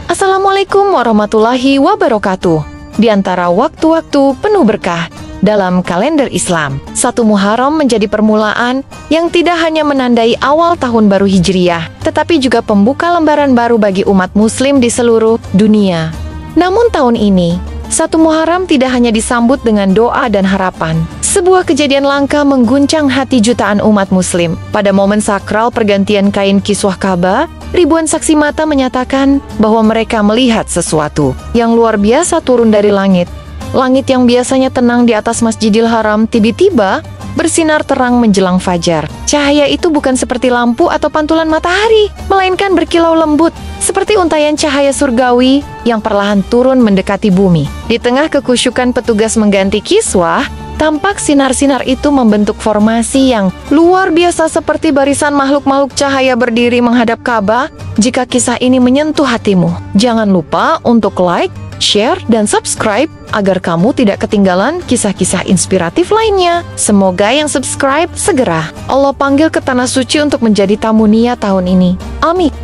Assalamualaikum warahmatullahi wabarakatuh. Di antara waktu-waktu penuh berkah dalam kalender Islam, 1 Muharram menjadi permulaan yang tidak hanya menandai awal tahun baru Hijriah, tetapi juga pembuka lembaran baru bagi umat muslim di seluruh dunia. Namun tahun ini, 1 Muharram tidak hanya disambut dengan doa dan harapan. Sebuah kejadian langka mengguncang hati jutaan umat muslim. Pada momen sakral pergantian kain kiswah Ka'bah, ribuan saksi mata menyatakan bahwa mereka melihat sesuatu yang luar biasa turun dari langit. Langit yang biasanya tenang di atas Masjidil Haram tiba-tiba bersinar terang menjelang fajar. Cahaya itu bukan seperti lampu atau pantulan matahari, melainkan berkilau lembut, seperti untayan cahaya surgawi yang perlahan turun mendekati bumi. Di tengah kekusyukan petugas mengganti kiswah, tampak sinar-sinar itu membentuk formasi yang luar biasa seperti barisan makhluk-makhluk cahaya berdiri menghadap Ka'bah. Jika kisah ini menyentuh hatimu, jangan lupa untuk like, share, dan subscribe agar kamu tidak ketinggalan kisah-kisah inspiratif lainnya. Semoga yang subscribe segera Allah panggil ke Tanah Suci untuk menjadi tamu Nia tahun ini. Amin.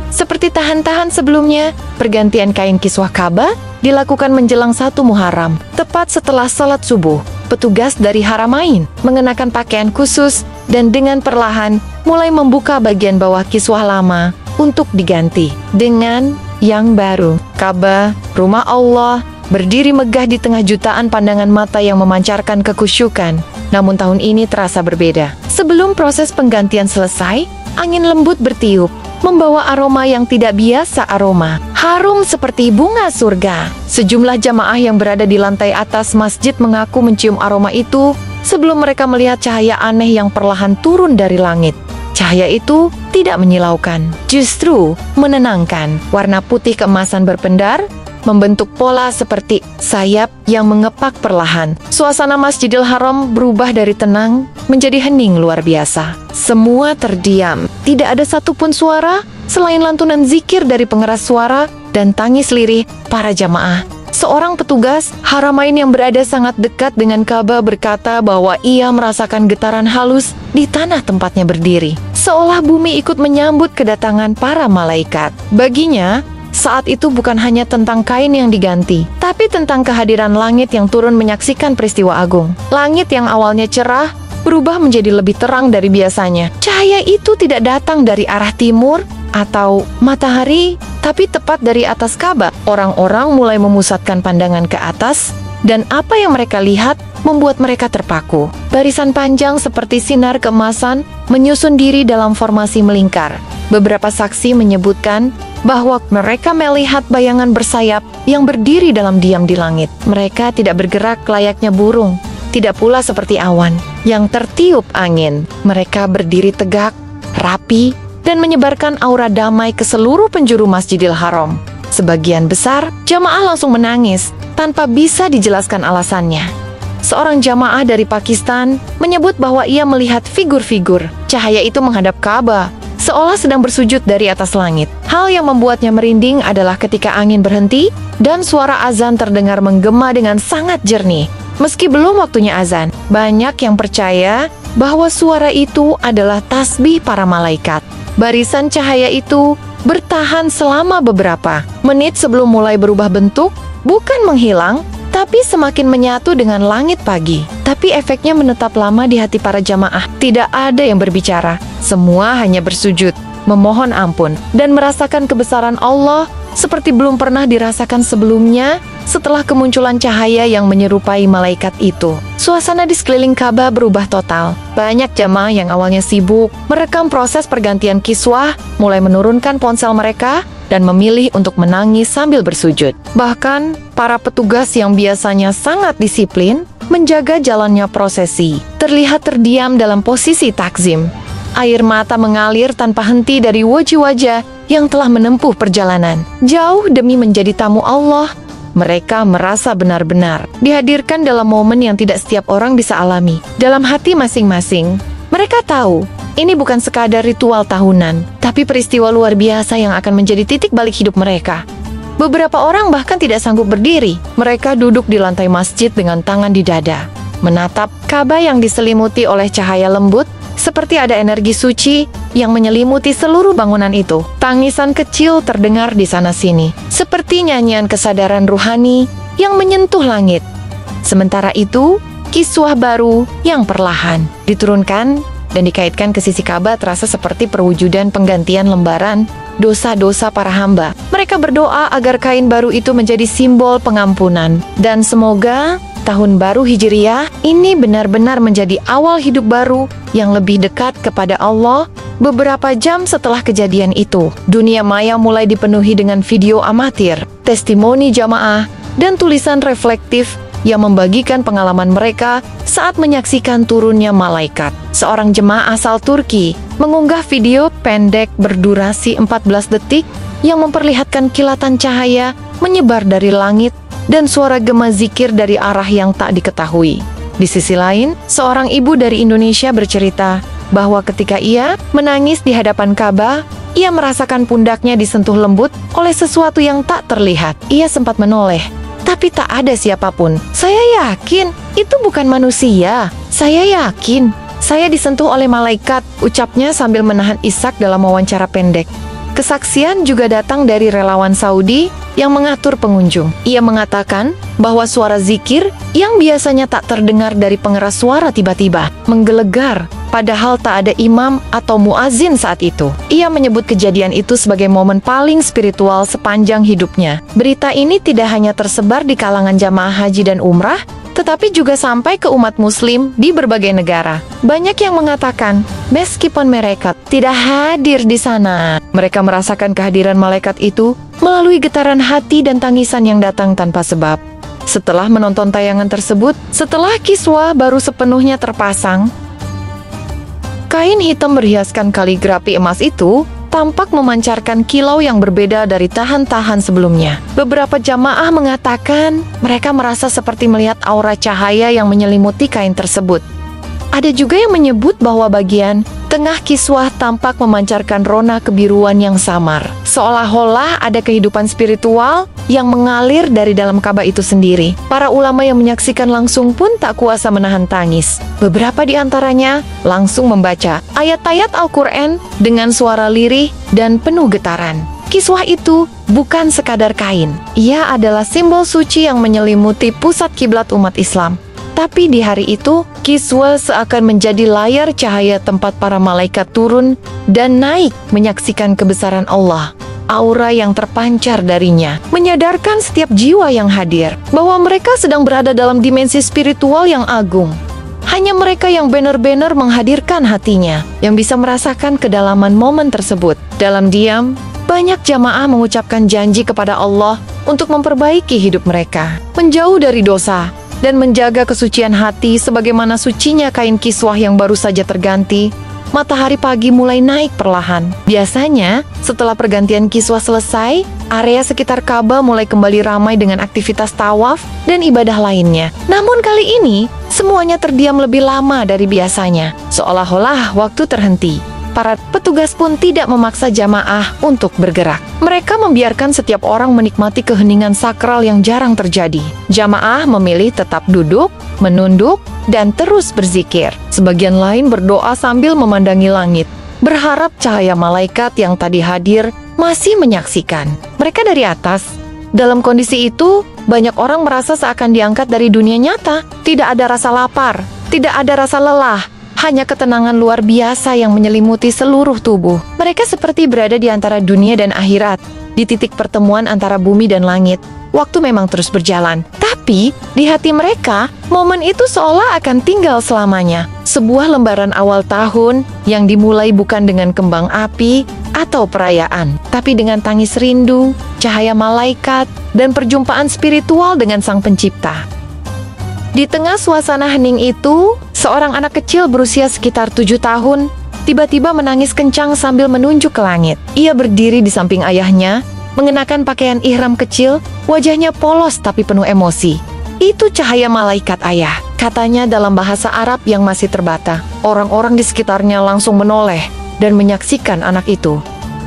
Seperti tahan-tahan sebelumnya, pergantian kain kiswah Ka'bah dilakukan menjelang 1 Muharram. Tepat setelah salat subuh, petugas dari Haramain mengenakan pakaian khusus dan dengan perlahan mulai membuka bagian bawah kiswah lama untuk diganti dengan yang baru. Ka'bah, rumah Allah, berdiri megah di tengah jutaan pandangan mata yang memancarkan kekusyukan. Namun tahun ini terasa berbeda. Sebelum proses penggantian selesai, angin lembut bertiup, membawa aroma yang tidak biasa aroma. Harum seperti bunga surga. Sejumlah jamaah yang berada di lantai atas masjid mengaku mencium aroma itu sebelum mereka melihat cahaya aneh yang perlahan turun dari langit. Cahaya itu tidak menyilaukan, justru menenangkan. Warna putih keemasan berpendar, membentuk pola seperti sayap yang mengepak perlahan. Suasana Masjidil Haram berubah dari tenang menjadi hening luar biasa. Semua terdiam, tidak ada satupun suara selain lantunan zikir dari pengeras suara dan tangis lirih para jamaah. Seorang petugas Haramain yang berada sangat dekat dengan Ka'bah berkata bahwa ia merasakan getaran halus di tanah tempatnya berdiri, seolah bumi ikut menyambut kedatangan para malaikat. Baginya, saat itu bukan hanya tentang kain yang diganti, tapi tentang kehadiran langit yang turun menyaksikan peristiwa agung. Langit yang awalnya cerah berubah menjadi lebih terang dari biasanya. Cahaya itu tidak datang dari arah timur atau matahari, tapi tepat dari atas Ka'bah. Orang-orang mulai memusatkan pandangan ke atas, dan apa yang mereka lihat membuat mereka terpaku. Barisan panjang seperti sinar keemasan menyusun diri dalam formasi melingkar. Beberapa saksi menyebutkan bahwa mereka melihat bayangan bersayap yang berdiri dalam diam di langit. Mereka tidak bergerak layaknya burung, tidak pula seperti awan yang tertiup angin. Mereka berdiri tegak, rapi, dan menyebarkan aura damai ke seluruh penjuru Masjidil Haram. Sebagian besar jamaah langsung menangis tanpa bisa dijelaskan alasannya. Seorang jamaah dari Pakistan menyebut bahwa ia melihat figur-figur. Cahaya itu menghadap Ka'bah, seolah sedang bersujud dari atas langit. Hal yang membuatnya merinding adalah ketika angin berhenti dan suara azan terdengar menggema dengan sangat jernih. Meski belum waktunya azan, banyak yang percaya bahwa suara itu adalah tasbih para malaikat. Barisan cahaya itu bertahan selama beberapa menit sebelum mulai berubah bentuk, bukan menghilang, tapi semakin menyatu dengan langit pagi. Tapi efeknya menetap lama di hati para jamaah. Tidak ada yang berbicara. Semua hanya bersujud, memohon ampun, dan merasakan kebesaran Allah seperti belum pernah dirasakan sebelumnya setelah kemunculan cahaya yang menyerupai malaikat itu. Suasana di sekeliling Ka'bah berubah total. Banyak jamaah yang awalnya sibuk merekam proses pergantian kiswah, mulai menurunkan ponsel mereka dan memilih untuk menangis sambil bersujud. Bahkan, para petugas yang biasanya sangat disiplin menjaga jalannya prosesi terlihat terdiam dalam posisi takzim. Air mata mengalir tanpa henti dari wajah-wajah yang telah menempuh perjalanan jauh demi menjadi tamu Allah. Mereka merasa benar-benar dihadirkan dalam momen yang tidak setiap orang bisa alami. Dalam hati masing-masing, mereka tahu ini bukan sekadar ritual tahunan, tapi peristiwa luar biasa yang akan menjadi titik balik hidup mereka. Beberapa orang bahkan tidak sanggup berdiri. Mereka duduk di lantai masjid dengan tangan di dada, menatap Ka'bah yang diselimuti oleh cahaya lembut seperti ada energi suci yang menyelimuti seluruh bangunan itu. Tangisan kecil terdengar di sana-sini, seperti nyanyian kesadaran ruhani yang menyentuh langit. Sementara itu, kiswah baru yang perlahan diturunkan dan dikaitkan ke sisi Ka'bah terasa seperti perwujudan penggantian lembaran dosa-dosa para hamba. Mereka berdoa agar kain baru itu menjadi simbol pengampunan, dan semoga tahun baru Hijriah ini benar-benar menjadi awal hidup baru yang lebih dekat kepada Allah. Beberapa jam setelah kejadian itu, dunia maya mulai dipenuhi dengan video amatir, testimoni jamaah, dan tulisan reflektif yang membagikan pengalaman mereka saat menyaksikan turunnya malaikat. Seorang jemaah asal Turki mengunggah video pendek berdurasi 14 detik yang memperlihatkan kilatan cahaya menyebar dari langit dan suara gema zikir dari arah yang tak diketahui. Di sisi lain, seorang ibu dari Indonesia bercerita bahwa ketika ia menangis di hadapan Ka'bah, ia merasakan pundaknya disentuh lembut oleh sesuatu yang tak terlihat. Ia sempat menoleh, tapi tak ada siapapun. Saya yakin itu bukan manusia. Saya yakin saya disentuh oleh malaikat, ucapnya sambil menahan isak dalam wawancara pendek. Kesaksian juga datang dari relawan Saudi yang mengatur pengunjung. Ia mengatakan bahwa suara zikir yang biasanya tak terdengar dari pengeras suara tiba-tiba menggelegar, padahal tak ada imam atau muazin saat itu. Ia menyebut kejadian itu sebagai momen paling spiritual sepanjang hidupnya. Berita ini tidak hanya tersebar di kalangan jamaah haji dan umrah, tetapi juga sampai ke umat muslim di berbagai negara. Banyak yang mengatakan, meskipun mereka tidak hadir di sana, mereka merasakan kehadiran malaikat itu melalui getaran hati dan tangisan yang datang tanpa sebab. Setelah menonton tayangan tersebut, setelah kiswah baru sepenuhnya terpasang, kain hitam berhiaskan kaligrafi emas itu tampak memancarkan kilau yang berbeda dari tahan-tahan sebelumnya. Beberapa jamaah mengatakan mereka merasa seperti melihat aura cahaya yang menyelimuti kain tersebut. Ada juga yang menyebut bahwa bagian tengah kiswah tampak memancarkan rona kebiruan yang samar, seolah-olah ada kehidupan spiritual yang mengalir dari dalam Ka'bah itu sendiri. Para ulama yang menyaksikan langsung pun tak kuasa menahan tangis. Beberapa di antaranya langsung membaca ayat-ayat Al-Quran dengan suara lirih dan penuh getaran. Kiswah itu bukan sekadar kain. Ia adalah simbol suci yang menyelimuti pusat kiblat umat Islam. Tapi di hari itu, kiswah seakan menjadi layar cahaya tempat para malaikat turun dan naik menyaksikan kebesaran Allah. Aura yang terpancar darinya menyadarkan setiap jiwa yang hadir bahwa mereka sedang berada dalam dimensi spiritual yang agung. Hanya mereka yang benar-benar menghadirkan hatinya yang bisa merasakan kedalaman momen tersebut. Dalam diam, banyak jamaah mengucapkan janji kepada Allah untuk memperbaiki hidup mereka, menjauh dari dosa, dan menjaga kesucian hati sebagaimana sucinya kain kiswah yang baru saja terganti. Matahari pagi mulai naik perlahan. Biasanya, setelah pergantian kiswah selesai, area sekitar Ka'bah mulai kembali ramai dengan aktivitas tawaf dan ibadah lainnya. Namun kali ini, semuanya terdiam lebih lama dari biasanya, seolah-olah waktu terhenti. Para petugas pun tidak memaksa jamaah untuk bergerak. Mereka membiarkan setiap orang menikmati keheningan sakral yang jarang terjadi. Jamaah memilih tetap duduk, menunduk, dan terus berzikir. Sebagian lain berdoa sambil memandangi langit, berharap cahaya malaikat yang tadi hadir masih menyaksikan mereka dari atas. Dalam kondisi itu, banyak orang merasa seakan diangkat dari dunia nyata. Tidak ada rasa lapar, tidak ada rasa lelah, hanya ketenangan luar biasa yang menyelimuti seluruh tubuh. Mereka seperti berada di antara dunia dan akhirat, di titik pertemuan antara bumi dan langit. Waktu memang terus berjalan, tapi di hati mereka, momen itu seolah akan tinggal selamanya. Sebuah lembaran awal tahun yang dimulai bukan dengan kembang api atau perayaan, tapi dengan tangis rindu, cahaya malaikat, dan perjumpaan spiritual dengan Sang Pencipta. Di tengah suasana hening itu, seorang anak kecil berusia sekitar 7 tahun tiba-tiba menangis kencang sambil menunjuk ke langit. Ia berdiri di samping ayahnya, mengenakan pakaian ihram kecil, wajahnya polos tapi penuh emosi. Itu cahaya malaikat ayah, katanya dalam bahasa Arab yang masih terbata. Orang-orang di sekitarnya langsung menoleh dan menyaksikan anak itu.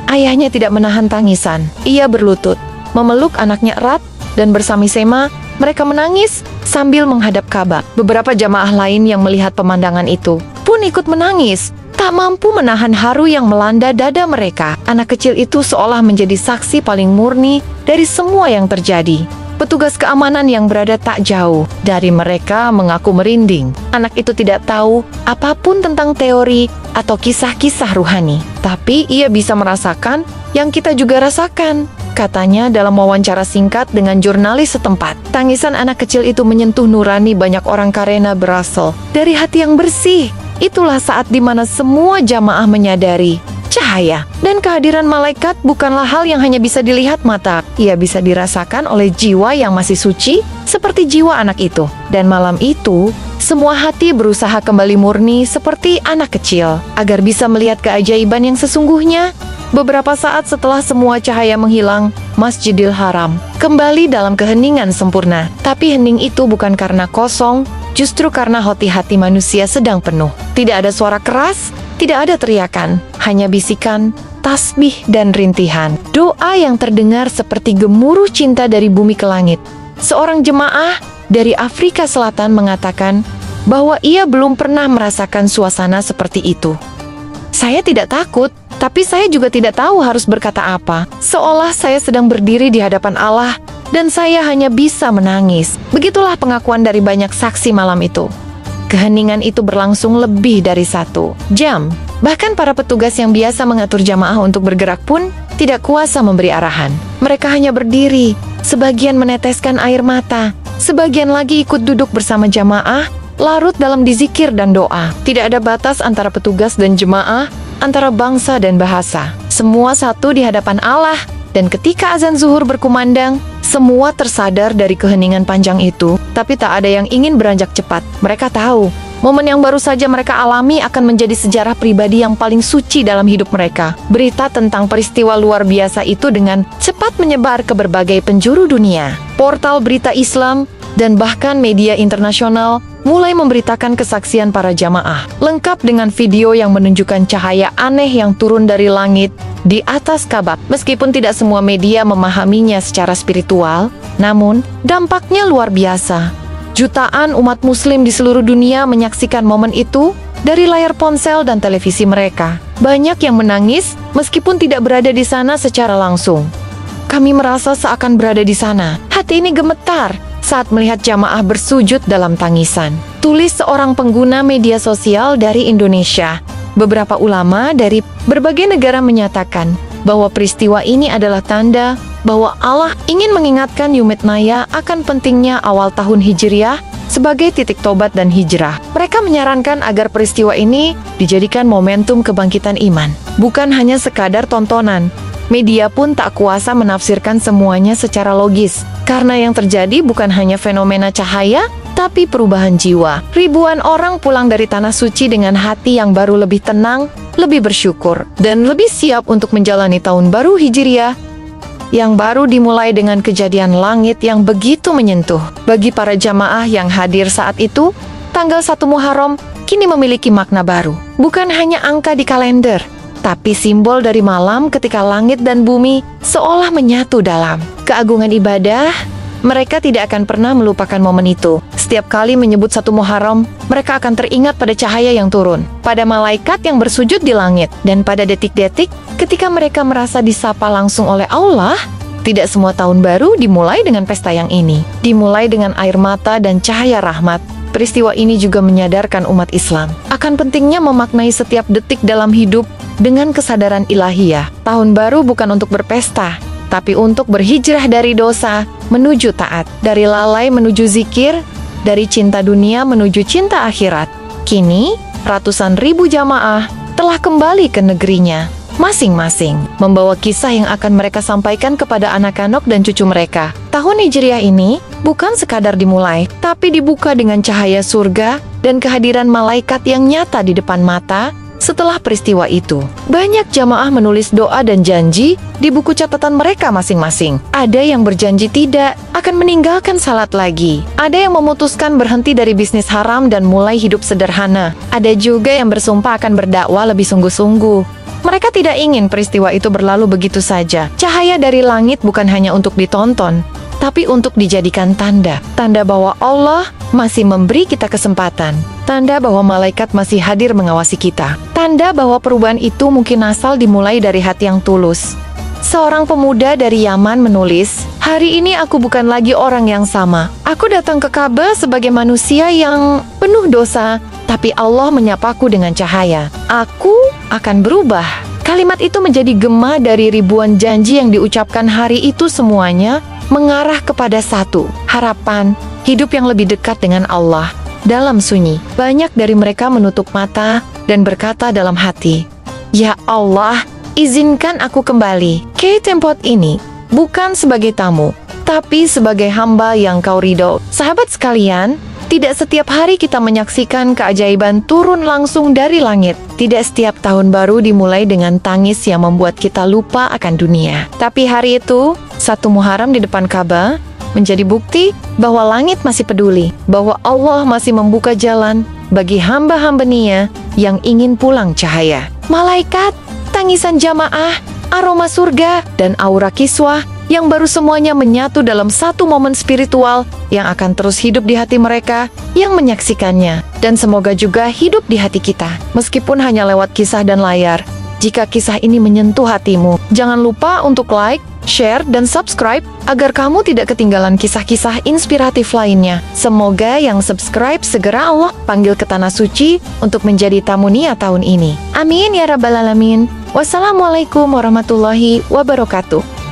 Ayahnya tidak menahan tangisan. Ia berlutut, memeluk anaknya erat, dan bersama-sama mereka menangis sambil menghadap Ka'bah. Beberapa jamaah lain yang melihat pemandangan itu pun ikut menangis. tak mampu menahan haru yang melanda dada mereka. Anak kecil itu seolah menjadi saksi paling murni dari semua yang terjadi. Petugas keamanan yang berada tak jauh dari mereka mengaku merinding. Anak itu tidak tahu apapun tentang teori atau kisah-kisah ruhani, tapi ia bisa merasakan yang kita juga rasakan, katanya dalam wawancara singkat dengan jurnalis setempat. Tangisan anak kecil itu menyentuh nurani banyak orang karena berasal dari hati yang bersih. Itulah saat di mana semua jamaah menyadari cahaya dan kehadiran malaikat bukanlah hal yang hanya bisa dilihat mata. Ia bisa dirasakan oleh jiwa yang masih suci seperti jiwa anak itu. Dan malam itu, semua hati berusaha kembali murni seperti anak kecil agar bisa melihat keajaiban yang sesungguhnya. Beberapa saat setelah semua cahaya menghilang, Masjidil Haram kembali dalam keheningan sempurna. Tapi hening itu bukan karena kosong, justru karena hati-hati manusia sedang penuh. Tidak ada suara keras, tidak ada teriakan, hanya bisikan, tasbih, dan rintihan. Doa yang terdengar seperti gemuruh cinta dari bumi ke langit. Seorang jemaah dari Afrika Selatan mengatakan bahwa ia belum pernah merasakan suasana seperti itu. Saya tidak takut, tapi saya juga tidak tahu harus berkata apa. Seolah saya sedang berdiri di hadapan Allah dan saya hanya bisa menangis. Begitulah pengakuan dari banyak saksi malam itu. Keheningan itu berlangsung lebih dari 1 jam. Bahkan para petugas yang biasa mengatur jamaah untuk bergerak pun tidak kuasa memberi arahan. Mereka hanya berdiri, sebagian meneteskan air mata, sebagian lagi ikut duduk bersama jamaah, larut dalam dizikir dan doa. Tidak ada batas antara petugas dan jemaah, antara bangsa dan bahasa. Semua satu di hadapan Allah. Dan ketika azan zuhur berkumandang, semua tersadar dari keheningan panjang itu, tapi tak ada yang ingin beranjak cepat. Mereka tahu, momen yang baru saja mereka alami akan menjadi sejarah pribadi yang paling suci dalam hidup mereka. Berita tentang peristiwa luar biasa itu dengan cepat menyebar ke berbagai penjuru dunia. Portal berita Islam dan bahkan media internasional mulai memberitakan kesaksian para jamaah, lengkap dengan video yang menunjukkan cahaya aneh yang turun dari langit di atas Ka'bah. Meskipun tidak semua media memahaminya secara spiritual, namun dampaknya luar biasa. Jutaan umat muslim di seluruh dunia menyaksikan momen itu dari layar ponsel dan televisi mereka. Banyak yang menangis meskipun tidak berada di sana secara langsung. Kami merasa seakan berada di sana. Hati ini gemetar saat melihat jamaah bersujud dalam tangisan. Tulis seorang pengguna media sosial dari Indonesia. Beberapa ulama dari berbagai negara menyatakan bahwa peristiwa ini adalah tanda bahwa Allah ingin mengingatkan umat Naya akan pentingnya awal tahun Hijriah sebagai titik tobat dan hijrah. Mereka menyarankan agar peristiwa ini dijadikan momentum kebangkitan iman, bukan hanya sekadar tontonan. Media pun tak kuasa menafsirkan semuanya secara logis, karena yang terjadi bukan hanya fenomena cahaya, tapi perubahan jiwa. Ribuan orang pulang dari Tanah Suci dengan hati yang baru lebih tenang, lebih bersyukur, dan lebih siap untuk menjalani tahun baru Hijriah yang baru dimulai dengan kejadian langit yang begitu menyentuh. Bagi para jamaah yang hadir saat itu, tanggal 1 Muharram kini memiliki makna baru. Bukan hanya angka di kalender, tapi simbol dari malam ketika langit dan bumi seolah menyatu dalam keagungan ibadah. Mereka tidak akan pernah melupakan momen itu. Setiap kali menyebut 1 Muharram, mereka akan teringat pada cahaya yang turun, pada malaikat yang bersujud di langit, dan pada detik-detik ketika mereka merasa disapa langsung oleh Allah. Tidak semua tahun baru dimulai dengan pesta yang ini. Dimulai dengan air mata dan cahaya rahmat. Peristiwa ini juga menyadarkan umat Islam akan pentingnya memaknai setiap detik dalam hidup dengan kesadaran ilahiyah. Tahun baru bukan untuk berpesta, tapi untuk berhijrah dari dosa menuju taat, dari lalai menuju zikir, dari cinta dunia menuju cinta akhirat. Kini, ratusan ribu jamaah telah kembali ke negerinya masing-masing, membawa kisah yang akan mereka sampaikan kepada anak-anak dan cucu mereka. Tahun Hijriah ini bukan sekadar dimulai, tapi dibuka dengan cahaya surga dan kehadiran malaikat yang nyata di depan mata. Setelah peristiwa itu, banyak jamaah menulis doa dan janji di buku catatan mereka masing-masing. Ada yang berjanji tidak akan meninggalkan salat lagi. Ada yang memutuskan berhenti dari bisnis haram dan mulai hidup sederhana. Ada juga yang bersumpah akan berdakwah lebih sungguh-sungguh. Mereka tidak ingin peristiwa itu berlalu begitu saja. Cahaya dari langit bukan hanya untuk ditonton, tapi untuk dijadikan tanda. Tanda bahwa Allah masih memberi kita kesempatan. Tanda bahwa malaikat masih hadir mengawasi kita. Tanda bahwa perubahan itu mungkin asal dimulai dari hati yang tulus. Seorang pemuda dari Yaman menulis, "Hari ini aku bukan lagi orang yang sama. Aku datang ke Ka'bah sebagai manusia yang penuh dosa, tapi Allah menyapaku dengan cahaya. Aku akan berubah." Kalimat itu menjadi gema dari ribuan janji yang diucapkan hari itu, semuanya mengarah kepada satu, harapan, hidup yang lebih dekat dengan Allah. Dalam sunyi, banyak dari mereka menutup mata dan berkata dalam hati, "Ya Allah, izinkan aku kembali ke tempat ini, bukan sebagai tamu, tapi sebagai hamba yang Kau ridho." Sahabat sekalian, tidak setiap hari kita menyaksikan keajaiban turun langsung dari langit. Tidak setiap tahun baru dimulai dengan tangis yang membuat kita lupa akan dunia. Tapi hari itu, 1 Muharram di depan Ka'bah, menjadi bukti bahwa langit masih peduli, bahwa Allah masih membuka jalan bagi hamba-hamba-Nya yang ingin pulang cahaya. Malaikat, tangisan jamaah, aroma surga, dan aura kiswah yang baru semuanya menyatu dalam satu momen spiritual yang akan terus hidup di hati mereka yang menyaksikannya. Dan semoga juga hidup di hati kita, meskipun hanya lewat kisah dan layar. Jika kisah ini menyentuh hatimu, jangan lupa untuk like, share, dan subscribe agar kamu tidak ketinggalan kisah-kisah inspiratif lainnya. Semoga yang subscribe segera Allah panggil ke Tanah Suci untuk menjadi tamu Nia tahun ini. Amin ya Rabbal Alamin. Wassalamualaikum warahmatullahi wabarakatuh.